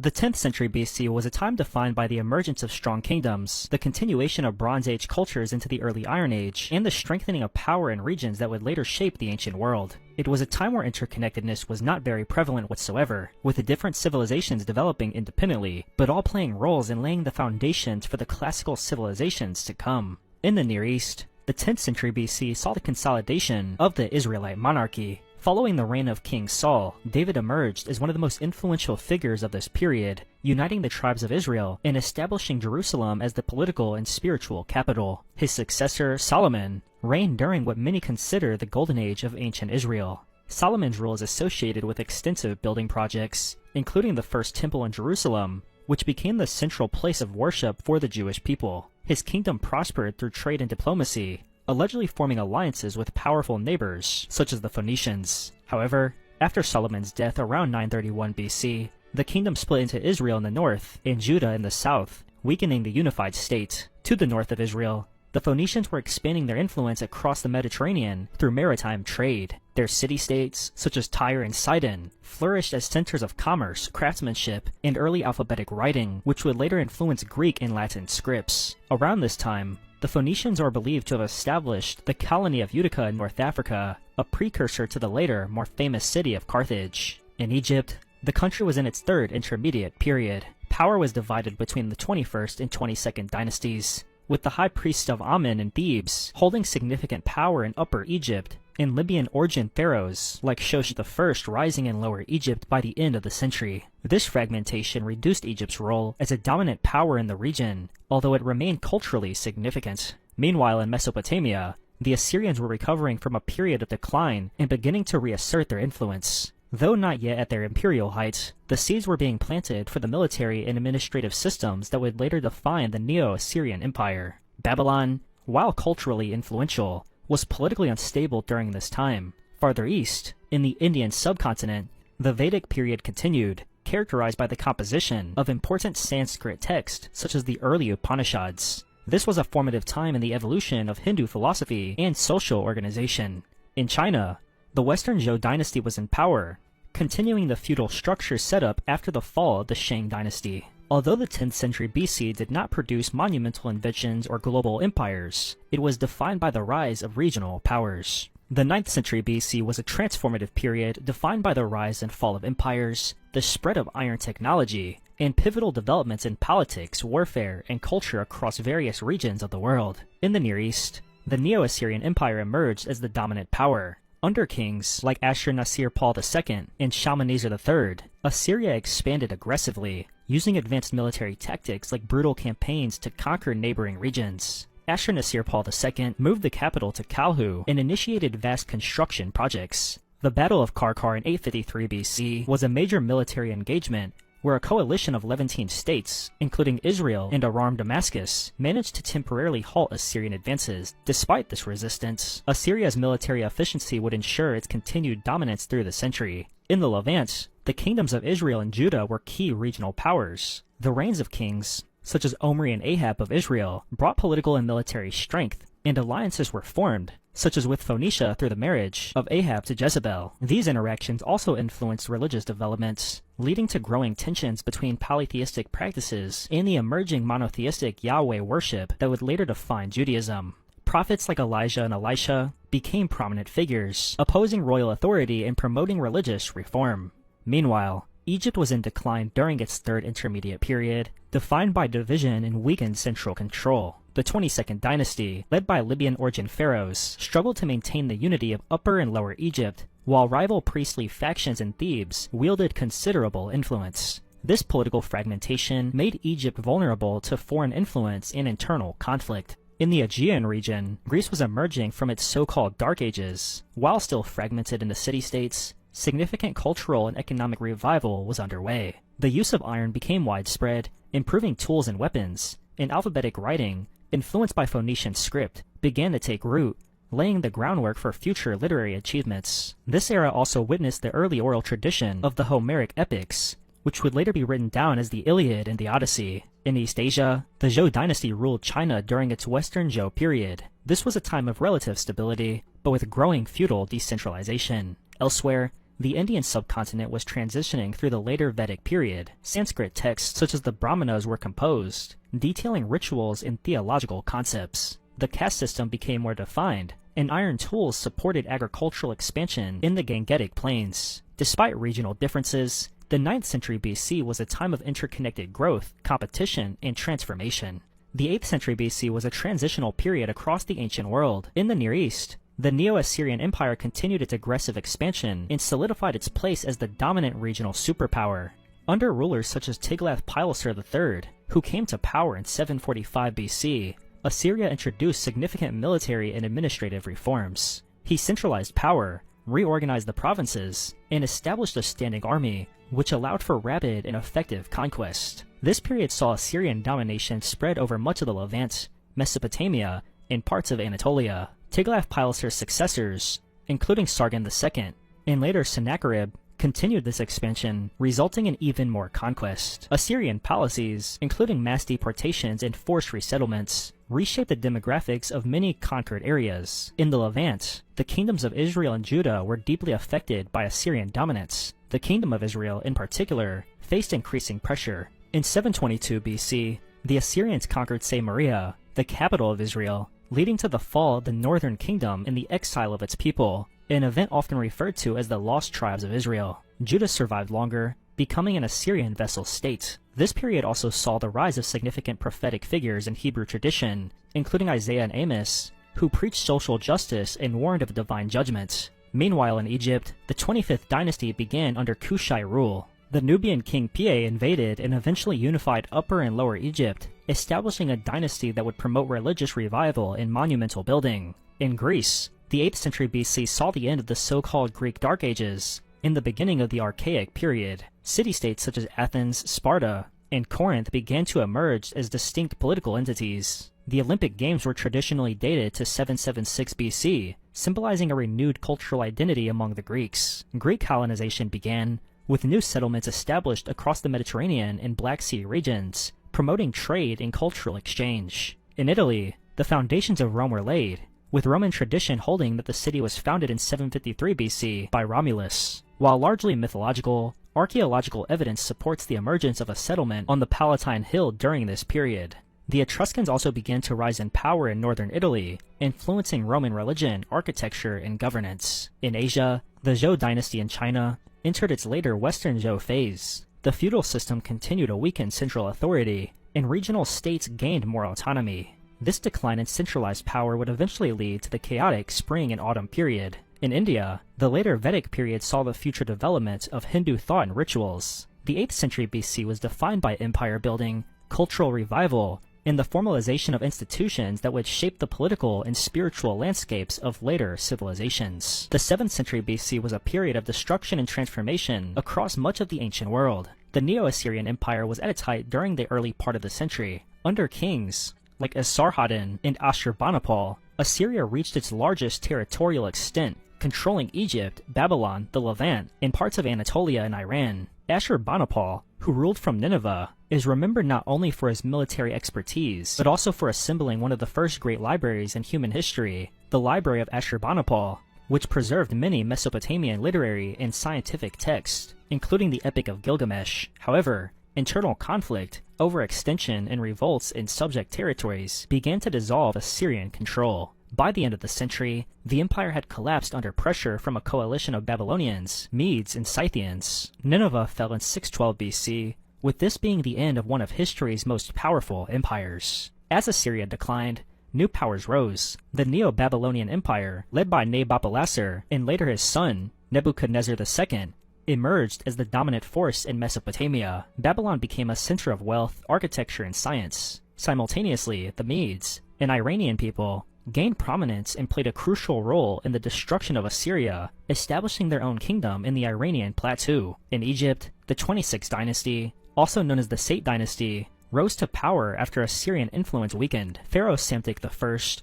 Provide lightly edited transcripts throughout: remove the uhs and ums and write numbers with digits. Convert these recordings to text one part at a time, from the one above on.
The 10th century BC was a time defined by the emergence of strong kingdoms, the continuation of Bronze Age cultures into the early Iron Age, and the strengthening of power in regions that would later shape the ancient world. It was a time where interconnectedness was not very prevalent whatsoever, with the different civilizations developing independently, but all playing roles in laying the foundations for the classical civilizations to come. In the Near East, the 10th century BC saw the consolidation of the Israelite monarchy. Following the reign of King Saul, David emerged as one of the most influential figures of this period, uniting the tribes of Israel and establishing Jerusalem as the political and spiritual capital. His successor, Solomon, reigned during what many consider the golden age of ancient Israel. Solomon's rule is associated with extensive building projects, including the first temple in Jerusalem, which became the central place of worship for the Jewish people. His kingdom prospered through trade and diplomacy, allegedly forming alliances with powerful neighbors, such as the Phoenicians. However, after Solomon's death around 931 BC, the kingdom split into Israel in the north and Judah in the south, weakening the unified state. To the north of Israel, the Phoenicians were expanding their influence across the Mediterranean through maritime trade. Their city-states, such as Tyre and Sidon, flourished as centers of commerce, craftsmanship, and early alphabetic writing, which would later influence Greek and Latin scripts. Around this time, the Phoenicians are believed to have established the colony of Utica in North Africa, a precursor to the later, more famous city of Carthage. In Egypt, the country was in its third intermediate period. Power was divided between the 21st and 22nd dynasties, with the high priest of Amen in Thebes holding significant power in Upper Egypt, and Libyan origin pharaohs like Shosh I rising in Lower Egypt by the end of the century. This fragmentation reduced Egypt's role as a dominant power in the region, although it remained culturally significant. Meanwhile, in Mesopotamia, the Assyrians were recovering from a period of decline and beginning to reassert their influence. Though not yet at their imperial height, the seeds were being planted for the military and administrative systems that would later define the Neo-Assyrian Empire. Babylon, while culturally influential, was politically unstable during this time. Farther east, in the Indian subcontinent, the Vedic period continued, characterized by the composition of important Sanskrit texts such as the early Upanishads. This was a formative time in the evolution of Hindu philosophy and social organization. In China, the Western Zhou dynasty was in power, continuing the feudal structure set up after the fall of the Shang dynasty. Although the 10th century BC did not produce monumental inventions or global empires, it was defined by the rise of regional powers. The 9th century BC was a transformative period defined by the rise and fall of empires, the spread of iron technology, and pivotal developments in politics, warfare, and culture across various regions of the world. In the Near East, the Neo-Assyrian Empire emerged as the dominant power. Under kings like Ashur-Nasir-Pal II and Shalmaneser III, Assyria expanded aggressively, using advanced military tactics like brutal campaigns to conquer neighboring regions. Ashur-Nasir-Pal II moved the capital to Kalhu and initiated vast construction projects. The Battle of Karkar in 853 BC was a major military engagement where a coalition of Levantine states, including Israel and Aram Damascus, managed to temporarily halt Assyrian advances. Despite this resistance, Assyria's military efficiency would ensure its continued dominance through the century. In the Levant, the kingdoms of Israel and Judah were key regional powers. The reigns of kings, such as Omri and Ahab of Israel, brought political and military strength, and alliances were formed, such as with Phoenicia through the marriage of Ahab to Jezebel. These interactions also influenced religious developments, leading to growing tensions between polytheistic practices and the emerging monotheistic Yahweh worship that would later define Judaism. Prophets like Elijah and Elisha became prominent figures, opposing royal authority and promoting religious reform. Meanwhile, Egypt was in decline during its third intermediate period, defined by division and weakened central control. The 22nd dynasty, led by Libyan origin pharaohs, struggled to maintain the unity of Upper and Lower Egypt, while rival priestly factions in Thebes wielded considerable influence. This political fragmentation made Egypt vulnerable to foreign influence and internal conflict. In the Aegean region, Greece was emerging from its so-called Dark Ages. While still fragmented into city-states, significant cultural and economic revival was underway. The use of iron became widespread, improving tools and weapons, and alphabetic writing, influenced by Phoenician script, began to take root, laying the groundwork for future literary achievements. This era also witnessed the early oral tradition of the Homeric epics, which would later be written down as the Iliad and the Odyssey. In East Asia, the Zhou dynasty ruled China during its Western Zhou period. This was a time of relative stability, but with growing feudal decentralization. Elsewhere, the Indian subcontinent was transitioning through the later Vedic period. Sanskrit texts such as the Brahmanas were composed, detailing rituals and theological concepts. The caste system became more defined, and iron tools supported agricultural expansion in the Gangetic Plains. Despite regional differences, the 9th century BC was a time of interconnected growth, competition, and transformation. The 8th century BC was a transitional period across the ancient world. In the Near East, the Neo-Assyrian Empire continued its aggressive expansion and solidified its place as the dominant regional superpower. Under rulers such as Tiglath-Pileser III, who came to power in 745 BC, Assyria introduced significant military and administrative reforms. He centralized power, reorganized the provinces, and established a standing army, which allowed for rapid and effective conquest. This period saw Assyrian domination spread over much of the Levant, Mesopotamia, and parts of Anatolia. Tiglath-Pileser's successors, including Sargon II, and later Sennacherib, continued this expansion, resulting in even more conquest. Assyrian policies, including mass deportations and forced resettlements, reshaped the demographics of many conquered areas. In the Levant, the kingdoms of Israel and Judah were deeply affected by Assyrian dominance. The Kingdom of Israel, in particular, faced increasing pressure. In 722 BC, the Assyrians conquered Samaria, the capital of Israel, leading to the fall of the northern kingdom and the exile of its people, an event often referred to as the Lost Tribes of Israel. Judah survived longer, becoming an Assyrian vassal state. This period also saw the rise of significant prophetic figures in Hebrew tradition, including Isaiah and Amos, who preached social justice and warned of divine judgment. Meanwhile, in Egypt, the 25th dynasty began under Kushite rule. The Nubian king Piye invaded and eventually unified Upper and Lower Egypt, establishing a dynasty that would promote religious revival and monumental building. In Greece, the 8th century BC saw the end of the so-called Greek Dark Ages and the beginning of the Archaic period. City-states such as Athens, Sparta, and Corinth began to emerge as distinct political entities. The Olympic Games were traditionally dated to 776 BC, symbolizing a renewed cultural identity among the Greeks. Greek colonization began, with new settlements established across the Mediterranean and Black Sea regions, promoting trade and cultural exchange. In Italy, the foundations of Rome were laid, with Roman tradition holding that the city was founded in 753 BC by Romulus. While largely mythological, archaeological evidence supports the emergence of a settlement on the Palatine Hill during this period. The Etruscans also began to rise in power in northern Italy, influencing Roman religion, architecture, and governance. In Asia, the Zhou dynasty in China entered its later Western Zhou phase. The feudal system continued to weaken central authority, and regional states gained more autonomy. This decline in centralized power would eventually lead to the chaotic spring and autumn period. In India, the later Vedic period saw the future development of Hindu thought and rituals. The 8th century BC was defined by empire building, cultural revival, and the formalization of institutions that would shape the political and spiritual landscapes of later civilizations. The 7th century BC was a period of destruction and transformation across much of the ancient world. The Neo-Assyrian Empire was at its height during the early part of the century. Under kings like Esarhaddon and Ashurbanipal, Assyria reached its largest territorial extent, controlling Egypt, Babylon, the Levant, and parts of Anatolia and Iran. Ashurbanipal, who ruled from Nineveh, is remembered not only for his military expertise, but also for assembling one of the first great libraries in human history, the Library of Ashurbanipal, which preserved many Mesopotamian literary and scientific texts, including the Epic of Gilgamesh. However, internal conflict, overextension, and revolts in subject territories began to dissolve Assyrian control. By the end of the century, the empire had collapsed under pressure from a coalition of Babylonians, Medes, and Scythians. Nineveh fell in 612 BC, with this being the end of one of history's most powerful empires. As Assyria declined, new powers rose. The Neo-Babylonian Empire, led by Nabopolassar and later his son, Nebuchadnezzar II, emerged as the dominant force in Mesopotamia. Babylon became a center of wealth, architecture, and science. Simultaneously, the Medes, an Iranian people, gained prominence and played a crucial role in the destruction of Assyria, establishing their own kingdom in the Iranian plateau. In Egypt, the 26th dynasty, also known as the Sate dynasty, rose to power after Assyrian influence weakened. Pharaoh Psamtik I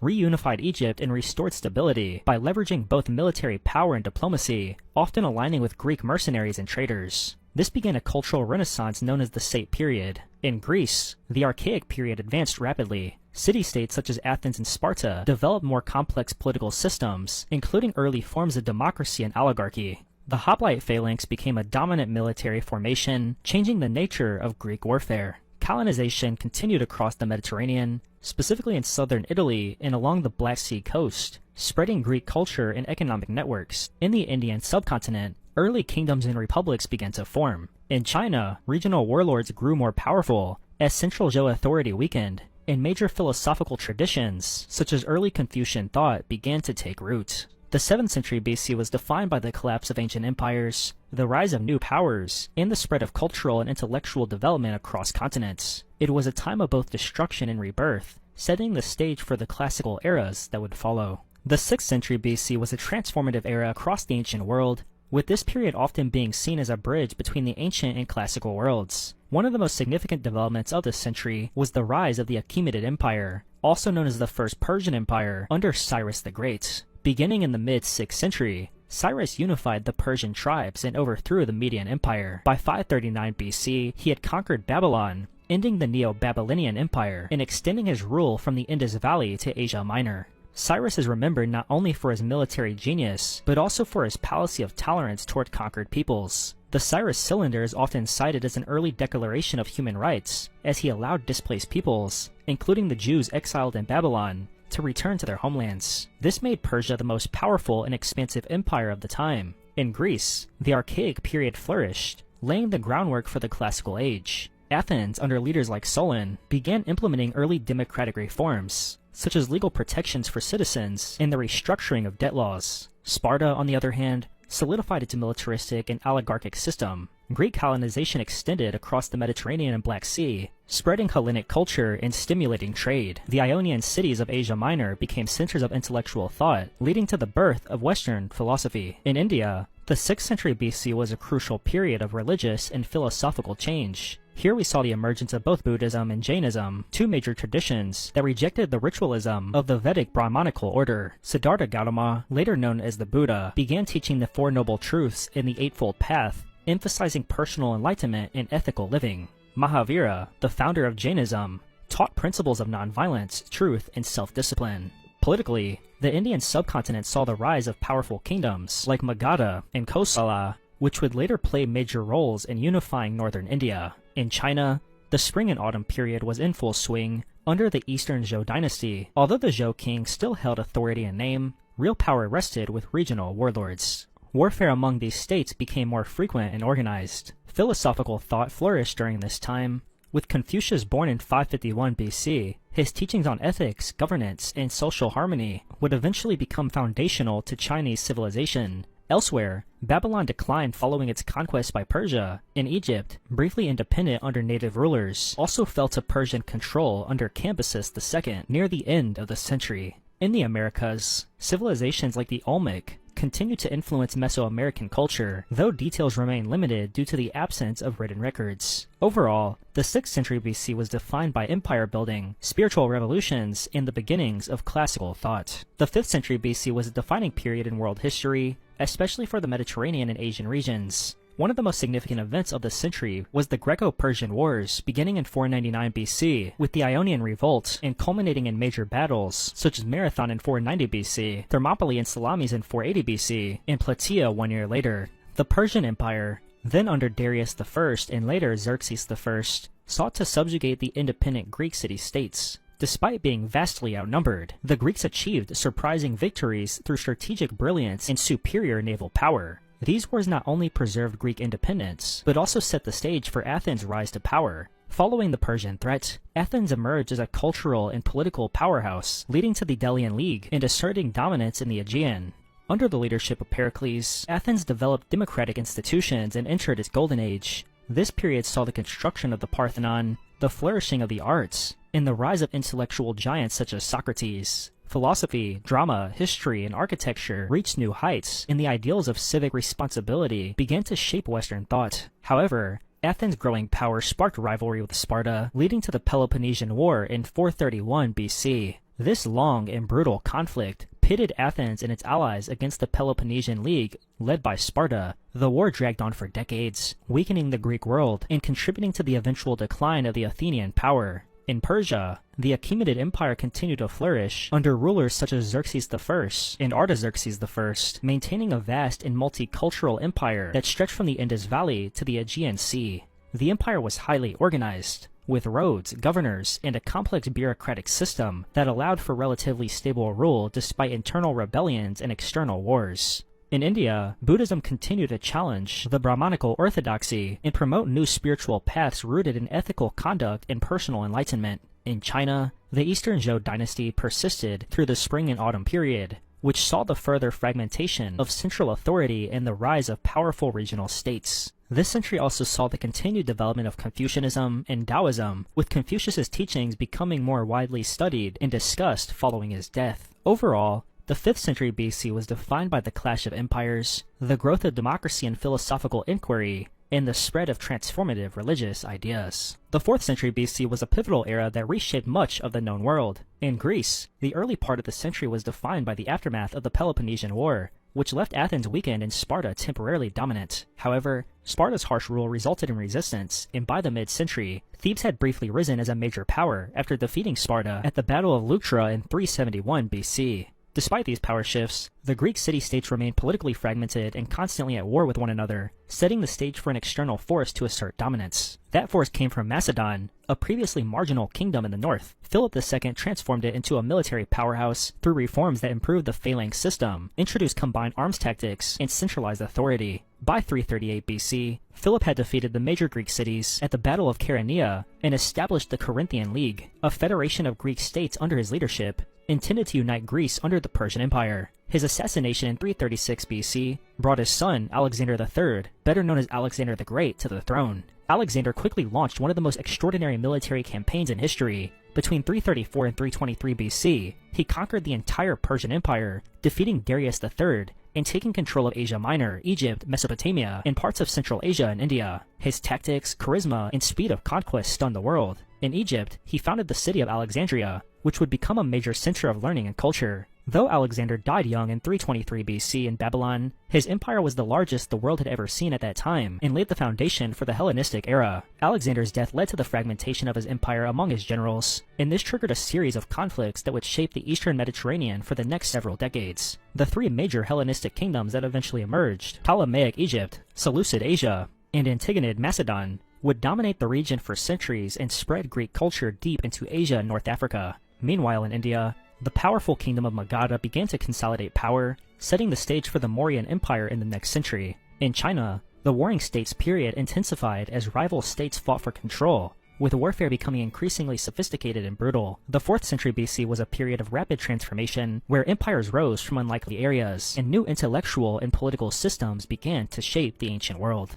reunified Egypt and restored stability by leveraging both military power and diplomacy, often aligning with Greek mercenaries and traders. This began a cultural renaissance known as the Sate period. In Greece, the Archaic period advanced rapidly. City-states such as Athens and Sparta developed more complex political systems, including early forms of democracy and oligarchy. The hoplite phalanx became a dominant military formation, changing the nature of Greek warfare. Colonization continued across the Mediterranean, specifically in southern Italy and along the Black Sea coast, spreading Greek culture and economic networks. In the Indian subcontinent, early kingdoms and republics began to form. In China, regional warlords grew more powerful as central Zhou authority weakened, and major philosophical traditions, such as early Confucian thought, began to take root. The 7th century BC was defined by the collapse of ancient empires, the rise of new powers, and the spread of cultural and intellectual development across continents. It was a time of both destruction and rebirth, setting the stage for the classical eras that would follow. The 6th century BC was a transformative era across the ancient world, with this period often being seen as a bridge between the ancient and classical worlds. One of the most significant developments of this century was the rise of the Achaemenid Empire, also known as the First Persian Empire, under Cyrus the Great. Beginning in the mid-6th century, Cyrus unified the Persian tribes and overthrew the Median Empire. By 539 BC, he had conquered Babylon, ending the Neo-Babylonian Empire and extending his rule from the Indus Valley to Asia Minor. Cyrus is remembered not only for his military genius, but also for his policy of tolerance toward conquered peoples. The Cyrus Cylinder is often cited as an early declaration of human rights, as he allowed displaced peoples, including the Jews exiled in Babylon, to return to their homelands. This made Persia the most powerful and expansive empire of the time. In Greece, the Archaic period flourished, laying the groundwork for the Classical Age. Athens, under leaders like Solon, began implementing early democratic reforms, such as legal protections for citizens and the restructuring of debt laws. Sparta, on the other hand, solidified its militaristic and oligarchic system. Greek colonization extended across the Mediterranean and Black Sea, spreading Hellenic culture and stimulating trade. The Ionian cities of Asia Minor became centers of intellectual thought, leading to the birth of Western philosophy. In India, the 6th century BC was a crucial period of religious and philosophical change. Here we saw the emergence of both Buddhism and Jainism, two major traditions that rejected the ritualism of the Vedic Brahmanical order. Siddhartha Gautama, later known as the Buddha, began teaching the Four Noble Truths in the Eightfold Path, emphasizing personal enlightenment and ethical living. Mahavira, the founder of Jainism, taught principles of nonviolence, truth, and self-discipline. Politically, the Indian subcontinent saw the rise of powerful kingdoms like Magadha and Kosala, which would later play major roles in unifying northern India. In China, the spring and autumn period was in full swing under the Eastern Zhou dynasty. Although the Zhou king still held authority in name, real power rested with regional warlords. Warfare among these states became more frequent and organized. Philosophical thought flourished during this time. With Confucius born in 551 BC, his teachings on ethics, governance, and social harmony would eventually become foundational to Chinese civilization. Elsewhere, Babylon declined following its conquest by Persia, and Egypt, briefly independent under native rulers, also fell to Persian control under Cambyses II near the end of the century. In the Americas, civilizations like the Olmec continued to influence Mesoamerican culture, though details remain limited due to the absence of written records. Overall, the 6th century BC was defined by empire building, spiritual revolutions, and the beginnings of classical thought. The 5th century BC was a defining period in world history, especially for the Mediterranean and Asian regions. One of the most significant events of the century was the Greco-Persian Wars, beginning in 499 BC, with the Ionian Revolt, and culminating in major battles, such as Marathon in 490 BC, Thermopylae and Salamis in 480 BC, and Plataea 1 year later. The Persian Empire, then under Darius I and later Xerxes I, sought to subjugate the independent Greek city-states. Despite being vastly outnumbered, the Greeks achieved surprising victories through strategic brilliance and superior naval power. These wars not only preserved Greek independence, but also set the stage for Athens' rise to power. Following the Persian threat, Athens emerged as a cultural and political powerhouse, leading to the Delian League and asserting dominance in the Aegean. Under the leadership of Pericles, Athens developed democratic institutions and entered its golden age. This period saw the construction of the Parthenon, the flourishing of the arts, and the rise of intellectual giants such as Socrates. Philosophy, drama, history, and architecture reached new heights, and the ideals of civic responsibility began to shape Western thought. However, Athens' growing power sparked rivalry with Sparta, leading to the Peloponnesian War in 431 BC. This long and brutal conflict pitted Athens and its allies against the Peloponnesian League, led by Sparta. The war dragged on for decades, weakening the Greek world and contributing to the eventual decline of the Athenian power. In Persia, the Achaemenid Empire continued to flourish under rulers such as Xerxes I and Artaxerxes I, maintaining a vast and multicultural empire that stretched from the Indus Valley to the Aegean Sea. The empire was highly organized, with roads, governors, and a complex bureaucratic system that allowed for relatively stable rule despite internal rebellions and external wars. In India, Buddhism continued to challenge the Brahmanical orthodoxy and promote new spiritual paths rooted in ethical conduct and personal enlightenment. In China, the Eastern Zhou dynasty persisted through the spring and autumn period, which saw the further fragmentation of central authority and the rise of powerful regional states. This century also saw the continued development of Confucianism and Taoism, with Confucius's teachings becoming more widely studied and discussed following his death. Overall, the 5th century BC was defined by the clash of empires, the growth of democracy and philosophical inquiry, and the spread of transformative religious ideas. The 4th century BC was a pivotal era that reshaped much of the known world. In Greece, the early part of the century was defined by the aftermath of the Peloponnesian War, which left Athens weakened and Sparta temporarily dominant. However, Sparta's harsh rule resulted in resistance, and by the mid-century, Thebes had briefly risen as a major power after defeating Sparta at the Battle of Leuctra in 371 BC. Despite these power shifts, the Greek city-states remained politically fragmented and constantly at war with one another, setting the stage for an external force to assert dominance. That force came from Macedon, a previously marginal kingdom in the north. Philip II transformed it into a military powerhouse through reforms that improved the phalanx system, introduced combined arms tactics, and centralized authority. By 338 BC, Philip had defeated the major Greek cities at the Battle of Chaeronea and established the Corinthian League, a federation of Greek states under his leadership, intended to unite Greece under the Persian Empire. His assassination in 336 BC brought his son, Alexander III, better known as Alexander the Great, to the throne. Alexander quickly launched one of the most extraordinary military campaigns in history. Between 334 and 323 BC, he conquered the entire Persian Empire, defeating Darius III, and taking control of Asia Minor, Egypt, Mesopotamia, and parts of Central Asia and India. His tactics, charisma, and speed of conquest stunned the world. In Egypt, he founded the city of Alexandria, which would become a major center of learning and culture. Though Alexander died young in 323 BC in Babylon, his empire was the largest the world had ever seen at that time and laid the foundation for the Hellenistic era. Alexander's death led to the fragmentation of his empire among his generals, and this triggered a series of conflicts that would shape the Eastern Mediterranean for the next several decades. The three major Hellenistic kingdoms that eventually emerged, Ptolemaic Egypt, Seleucid Asia, and Antigonid Macedon, would dominate the region for centuries and spread Greek culture deep into Asia and North Africa. Meanwhile, in India, the powerful kingdom of Magadha began to consolidate power, setting the stage for the Mauryan Empire in the next century. In China, the Warring States period intensified as rival states fought for control, with warfare becoming increasingly sophisticated and brutal. The 4th century BC was a period of rapid transformation where empires rose from unlikely areas, and new intellectual and political systems began to shape the ancient world.